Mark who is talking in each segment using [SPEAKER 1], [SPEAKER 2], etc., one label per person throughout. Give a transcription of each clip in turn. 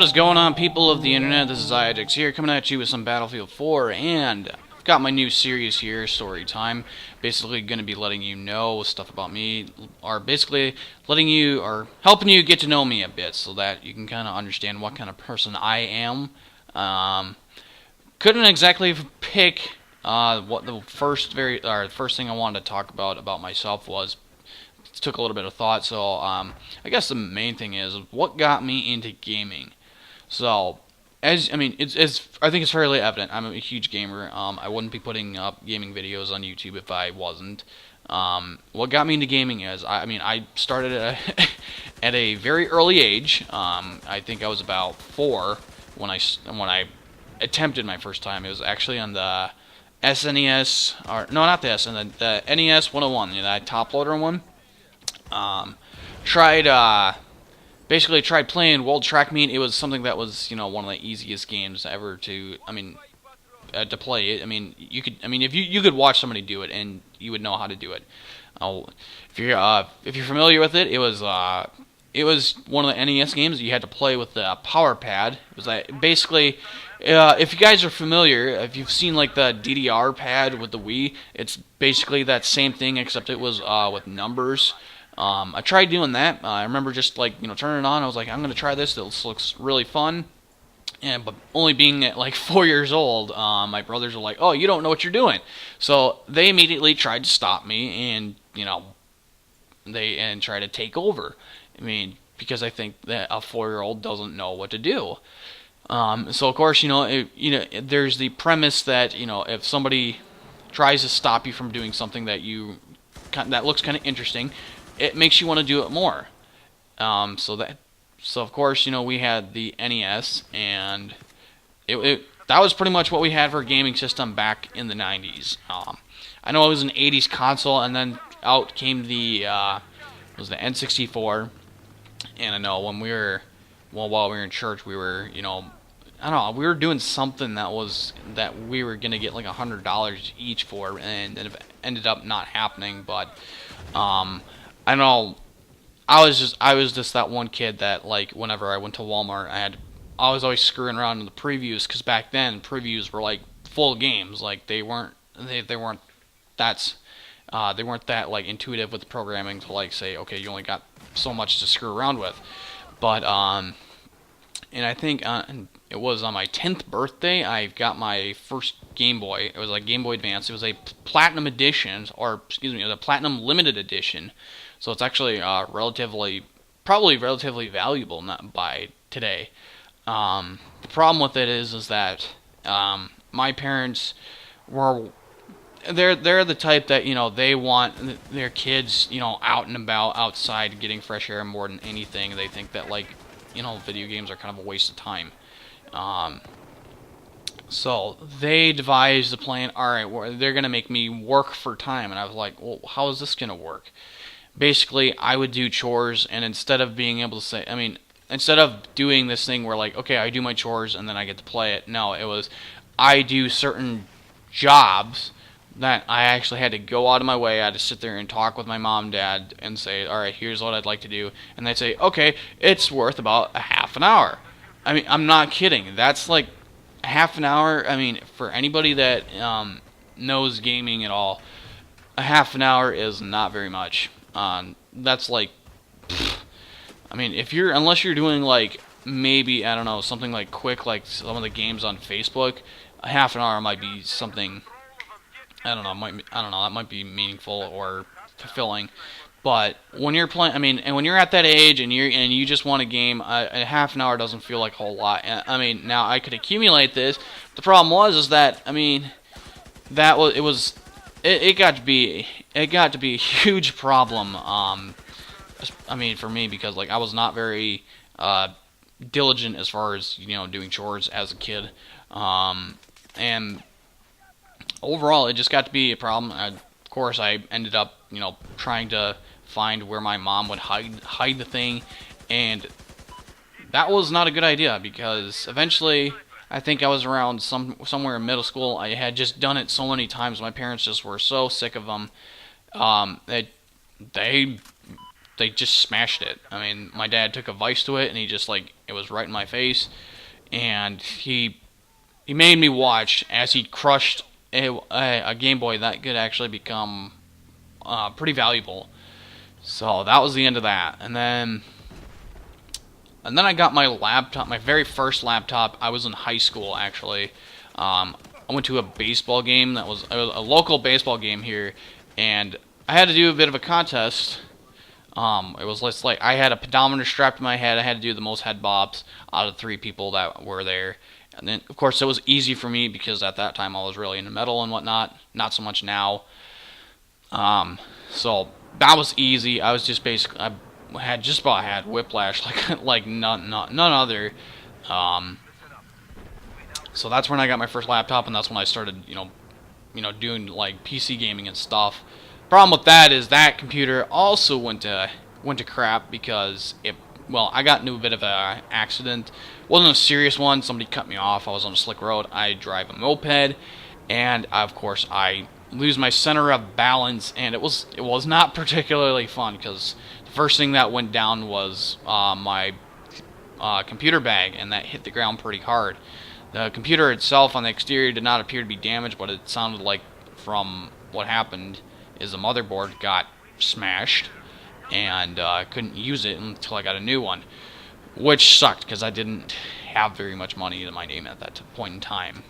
[SPEAKER 1] is going on, people of the internet? This is Xiagax here, coming at you with some Battlefield 4, and I've got my new series here, Story Time. Basically going to be letting you know stuff about me, or basically letting you, or helping you get to know me a bit, so that you can kind of understand what kind of person I am. Couldn't exactly pick what the first thing I wanted to talk about myself was. Took a little bit of thought, so I guess the main thing is what got me into gaming. So, I think it's fairly evident. I'm a huge gamer. I wouldn't be putting up gaming videos on YouTube if I wasn't. What got me into gaming is, I started at a very early age. I think I was about 4 when I attempted my first time. It was actually on the SNES, or no, not the SNES, the NES 101, that top loader one. Basically tried playing World Track Meet. It was something that was, one of the easiest games ever to play it. If you could watch somebody do it and you would know how to do it. If you're familiar with it, it was one of the NES games that you had to play with the power pad. It was basically, if you guys are familiar, if you've seen like the DDR pad with the Wii, it's basically that same thing except it was with numbers. I tried doing that. I remember just turning it on. I was like, I'm gonna try this. This looks really fun. But only being at like 4 years old, my brothers were like, "Oh, you don't know what you're doing." So they immediately tried to stop me, and try to take over. Because I think that a 4-year-old doesn't know what to do. So of course, there's the premise that if somebody tries to stop you from doing something that looks kind of interesting, it makes you want to do it more. So of course, we had the NES, and that was pretty much what we had for a gaming system back in the 90s. I know it was an 80s console, and then out came the N64. And I know while we were in church, we were, we were doing something that we were gonna get like $100 each for, and it ended up not happening. But I know I was just that one kid that, like, whenever I went to Walmart, I was always screwing around in the previews, because back then previews were like full games. Like they weren't that like intuitive with the programming to like say, okay, you only got so much to screw around with. But and I think it was on my 10th birthday I got my first Game Boy. It was like Game Boy Advance. It was a Platinum Edition, or excuse me, it was a Platinum Limited Edition. So it's actually probably relatively valuable, not by today. The problem with it is that my parents they're the type that they want their kids out and about outside getting fresh air more than anything. They think that video games are kind of a waste of time. So they devised the plan. All right, they're gonna make me work for time, and I was like, well, how is this gonna work? Basically, I would do chores, and instead of being able to say, instead of doing this thing where like, okay, I do my chores and then I get to play it. No, it was I do certain jobs that I actually had to go out of my way. I had to sit there and talk with my mom and dad and say, all right, here's what I'd like to do. And they'd say, okay, it's worth about a half an hour. I'm not kidding. That's like a half an hour. For anybody that knows gaming at all, a half an hour is not very much. That's like, unless you're doing like, maybe, I don't know, something like quick, like some of the games on Facebook, a half an hour might be something, that might be meaningful or fulfilling. But when you're playing, and when you're at that age and you just want a game, a half an hour doesn't feel like a whole lot. Now I could accumulate this. The problem is that it got to be a huge problem. For me, because like I was not very diligent as far as doing chores as a kid, and overall it just got to be a problem. Of course, I ended up trying to find where my mom would hide the thing, and that was not a good idea, because eventually, I think I was around somewhere in middle school, I had just done it so many times. My parents just were so sick of them that they just smashed it. My dad took a vice to it, and he just like it was right in my face, and he made me watch as he crushed a Game Boy that could actually become pretty valuable. So that was the end of that, and then I got my laptop, my very first laptop. I was in high school, actually. I went to a baseball game that was a local baseball game here, and I had to do a bit of a contest. It was just like I had a pedometer strapped to my head. I had to do the most head bobs out of 3 people that were there. And then, of course, it was easy for me because at that time I was really into metal and whatnot. Not so much now. So that was easy. I was just basically, I had just about had whiplash like none other. So that's when I got my first laptop, and that's when I started, doing like PC gaming and stuff. Problem with that is that computer also went to crap because I got into a bit of a accident. It wasn't a serious one. Somebody cut me off. I was on a slick road. I drive a moped, and of course I lose my center of balance, and it was not particularly fun because the first thing that went down was my computer bag, and that hit the ground pretty hard. The computer itself on the exterior did not appear to be damaged, but it sounded like from what happened is the motherboard got smashed, and I couldn't use it until I got a new one, which sucked because I didn't have very much money in my name at that point in time.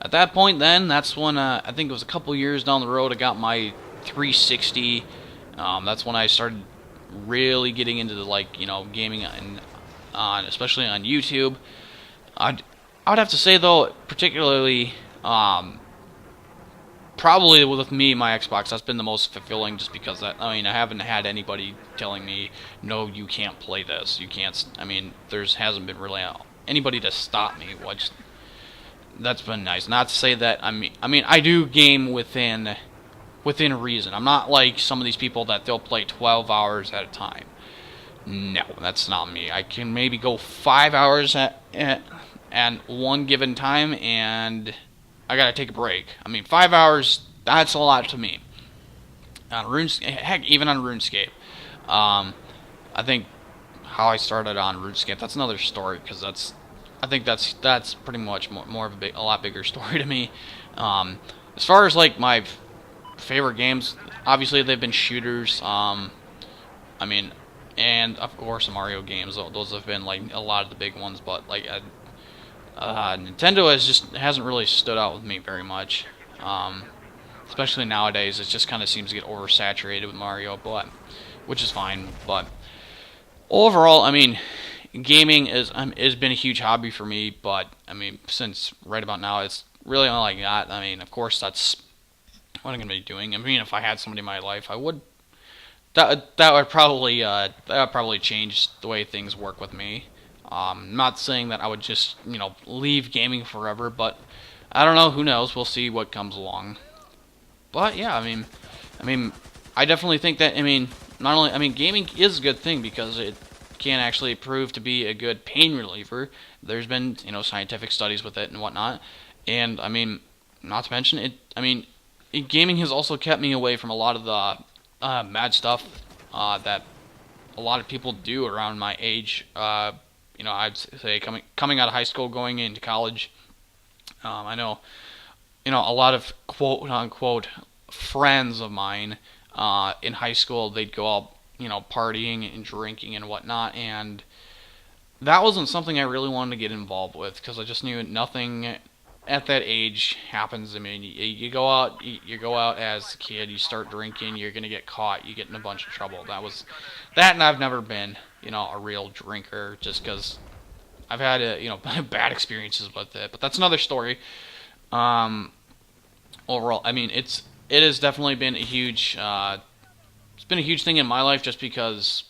[SPEAKER 1] At that point, then, that's when I think it was a couple years down the road, I got my 360. That's when I started really getting into the gaming, and especially on YouTube. I would have to say, though, particularly, probably with me, my Xbox, that's been the most fulfilling, just because I haven't had anybody telling me, no, you can't play this, you can't. There hasn't been really anybody to stop me, which that's been nice. Not to say that I do game within reason. I'm not like some of these people that they'll play 12 hours at a time. No, that's not me. I can maybe go 5 hours at one given time, and I gotta take a break. 5 hours, that's a lot to me. On heck, even on RuneScape. I think how I started on RuneScape, that's another story, because I think that's pretty much more of a lot bigger story to me. As far as like my favorite games, obviously they've been shooters. And of course the Mario games. Those have been like a lot of the big ones, but like Nintendo hasn't really stood out with me very much. Especially nowadays, it just kind of seems to get oversaturated with Mario, which is fine. But overall, gaming has been a huge hobby for me. But since right about now, it's really all I got. Of course, that's what I'm gonna be doing. If I had somebody in my life, I would. That would probably change the way things work with me. I'm not saying that I would just leave gaming forever, but I don't know. Who knows? We'll see what comes along. But yeah, I definitely think that not only gaming is a good thing because it can actually prove to be a good pain reliever. There's been scientific studies with it and whatnot, and not to mention it. Gaming has also kept me away from a lot of the mad stuff that a lot of people do around my age. I'd say coming out of high school, going into college. I know, a lot of quote unquote friends of mine in high school. They'd go out, partying and drinking and whatnot, and that wasn't something I really wanted to get involved with because I just knew nothing at that age happens. You go out as a kid, you start drinking, you're gonna get caught, you get in a bunch of trouble. And I've never been, a real drinker, just because I've had bad experiences with it. But that's another story. Overall, it has definitely been a huge, it's been a huge thing in my life, just because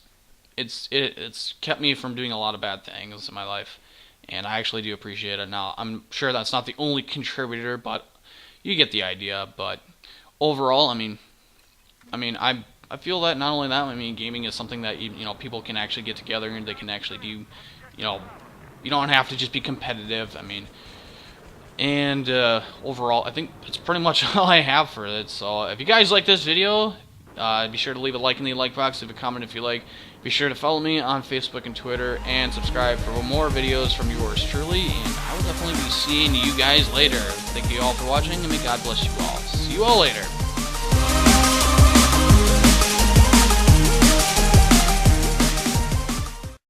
[SPEAKER 1] it's kept me from doing a lot of bad things in my life. And I actually do appreciate it. Now, I'm sure that's not the only contributor, but you get the idea. But overall, I feel that not only that, gaming is something that people can actually get together and they can actually do. You don't have to just be competitive. And overall, I think it's pretty much all I have for it. So if you guys like this video, Be sure to leave a like in the like box, leave a comment if you like. Be sure to follow me on Facebook and Twitter, and subscribe for more videos from yours truly, and I will definitely be seeing you guys later. Thank you all for watching, and may God bless you all. See you all later.